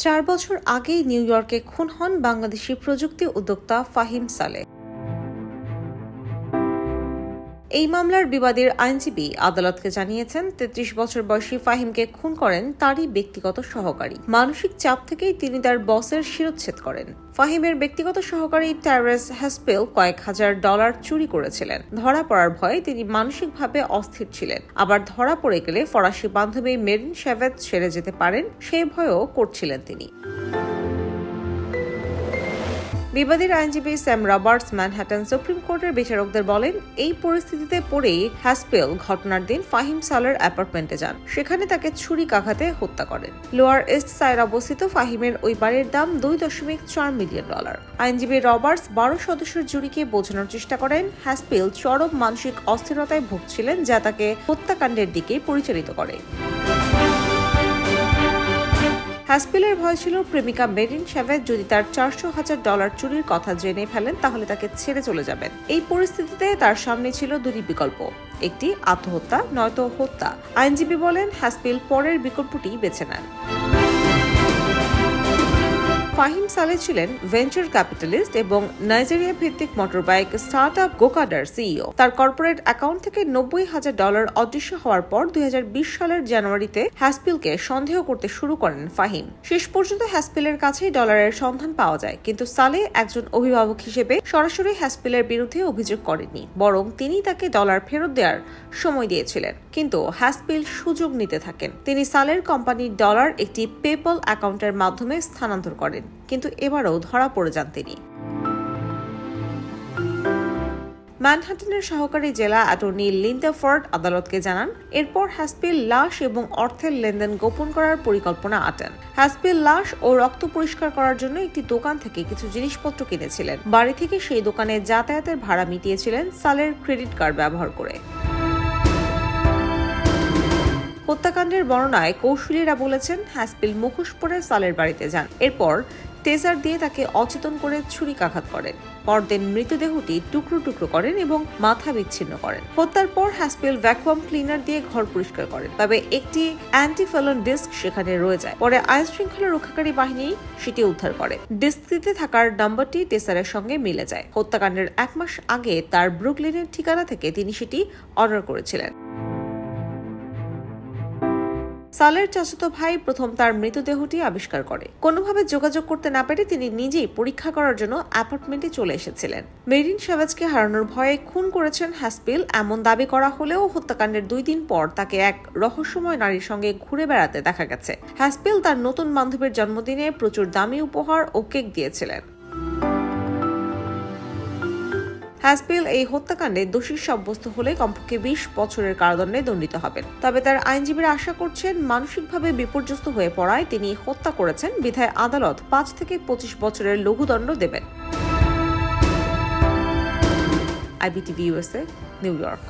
4 বছর আগেই নিউ ইয়র্কে খুন হন বাংলাদেশি প্রযুক্তি উদ্যোক্তা ফাহিম সালেহ। এই মামলার বিবাদীর আইনজীবী আদালতকে জানিয়েছেন ৩৩ বছর বয়সী ফাহিমকে খুন করেন তারই ব্যক্তিগত সহকারী। মানসিক চাপ থেকেই তিনি তার বসের শিরচ্ছেদ করেন। ফাহিমের ব্যক্তিগত সহকারী টেরেস হ্যাসপেল কয়েক হাজার ডলার চুরি করেছিলেন। ধরা পড়ার ভয়ে তিনি মানসিকভাবে অস্থির ছিলেন। আবার ধরা পড়ে গেলে ফরাসি বান্ধবী মেরিন শেভেজ ছেড়ে যেতে পারেন সেই ভয়ও করছিলেন তিনি। বিবাদীর আইনজীবী স্যাম রবার্টস ম্যানহাটন সুপ্রিম কোর্টের বিচারকদের বলেন, এই পরিস্থিতিতে পড়েই হ্যাসপেল ঘটনার দিন ফাহিম সালের অ্যাপার্টমেন্টে যান। সেখানে তাকে ছুরিকাঘাতে হত্যা করেন। লোয়ার ইস্ট সাইড অবস্থিত ফাহিমের ওই বাড়ির দাম $2.4 মিলিয়ন। আইনজীবী রবার্টস 12 সদস্যের জুরিকে বোঝানোর চেষ্টা করেন হ্যাসপেল চরম মানসিক অস্থিরতায় ভুগছিলেন, যা তাকে হত্যাকাণ্ডের দিকে পরিচালিত করে। হ্যাসপেলের ভয় ছিল প্রেমিকা মেরিন শেভেজ যদি তার $400,000 চুরির কথা জেনে ফেলেন তাহলে তাকে ছেড়ে চলে যাবেন। এই পরিস্থিতিতে তার সামনে ছিল দুটি বিকল্প, একটি আত্মহত্যা নয়তো হত্যা। আইনজীবী বলেন হ্যাসপেল পরের বিকল্পটি বেছে নেন। ফাহিম সালেহ ছিলেন ভেঞ্চার ক্যাপিটালিস্ট এবং নাইজেরিয়া ভিত্তিক মোটরবাইক স্টার্টআপ গোকাডার সিইও। তার কর্পোরেট অ্যাকাউন্ট থেকে $90,000 অদৃশ্য হওয়ার পর 2020 সালের জানুয়ারিতে হ্যাসপেলকে সন্দেহ করতে শুরু করেন ফাহিম। শেষ পর্যন্ত হ্যাসপেলের কাছেই ডলারের সন্ধান পাওয়া যায়, কিন্তু সালেহ একজন অভিভাবক হিসেবে সরাসরি হ্যাসপেলের বিরুদ্ধে অভিযোগ করেননি, বরং তিনি তাকে ডলার ফেরত দেওয়ার সময় দিয়েছিলেন। কিন্তু হ্যাসপেল সুযোগ নিতে থাকেন। তিনি সালের কোম্পানির ডলার একটি পেপ্যাল অ্যাকাউন্টের মাধ্যমে স্থানান্তর করেন, কিন্তু এবারও ধরা পড়ে যান তিনি। ম্যানহাটনের সহকারী জেলা অ্যাটর্নি লিন্ডা ফোর্ড আদালতকে জানান, এরপর হ্যাসপেল লাশ এবং অর্থের লেনদেন গোপন করার পরিকল্পনা আঁটেন। হ্যাসপেল লাশ ও রক্ত পরিষ্কার করার জন্য একটি দোকান থেকে কিছু জিনিসপত্র কিনেছিলেন। বাড়ি থেকে সেই দোকানে যাতায়াতের ভাড়া মিটিয়েছিলেন সালের ক্রেডিট কার্ড ব্যবহার করে। হত্যাকাণ্ডের বর্ণনায় কৌশলীরা বলেছেন হ্যাসপেল মুখোশ পরে সালের বাড়িতে যান, এরপর টেজার দিয়ে তাকে অচেতন করে ছুরিকাঘাত করেন। পরদিন মৃতদেহটি টুকরো টুকরো করেন এবং মাথা বিচ্ছিন্ন করেন। হত্যার পর হ্যাসপেল ভ্যাকুয়াম ক্লিনার দিয়ে ঘর পরিষ্কার করেন, তবে একটি অ্যান্টিফেলন ডিস্ক সেখানে রয়ে যায়। পরে আইন শৃঙ্খলা রক্ষাকারী বাহিনী সেটি উদ্ধার করে। ডিস্কটিতে থাকার নাম্বারটি টেসারের সঙ্গে মিলে যায়। হত্যাকাণ্ডের 1 মাস আগে তার ব্রুকলিনের ঠিকানা থেকে তিনি সেটি অর্ডার করেছিলেন। সালের চাচাতো ভাই প্রথম তার মৃতদেহটি আবিষ্কার করে। কোনোভাবে যোগাযোগ করতে না পেরে তিনি নিজেই পরীক্ষা করার জন্য অ্যাপার্টমেন্টে চলে এসেছিলেন। মেরিন শেভেজকে হারানোর ভয়ে খুন করেছেন হ্যাসপেল এমন দাবি করা হলেও হত্যাকাণ্ডের 2 দিন পর তাকে এক রহস্যময় নারীর সঙ্গে ঘুরে বেড়াতে দেখা গেছে। হ্যাসপেল তার নতুন বান্ধবীর জন্মদিনে প্রচুর দামি উপহার ও কেক দিয়েছিলেন। হ্যাসপেল এই হত্যাকাণ্ডে দোষী সাব্যস্ত হলে কমপক্ষে 20 বছরের কারাদণ্ডে দণ্ডিত হবেন। তবে তার আইনজীবীরা আশা করছেন মানসিকভাবে বিপর্যস্ত হয়ে পড়ায় তিনি হত্যা করেছেন, বিধায় আদালত 5 থেকে 25 বছরের লঘুদণ্ড দেবেন। IBTV USA, new York.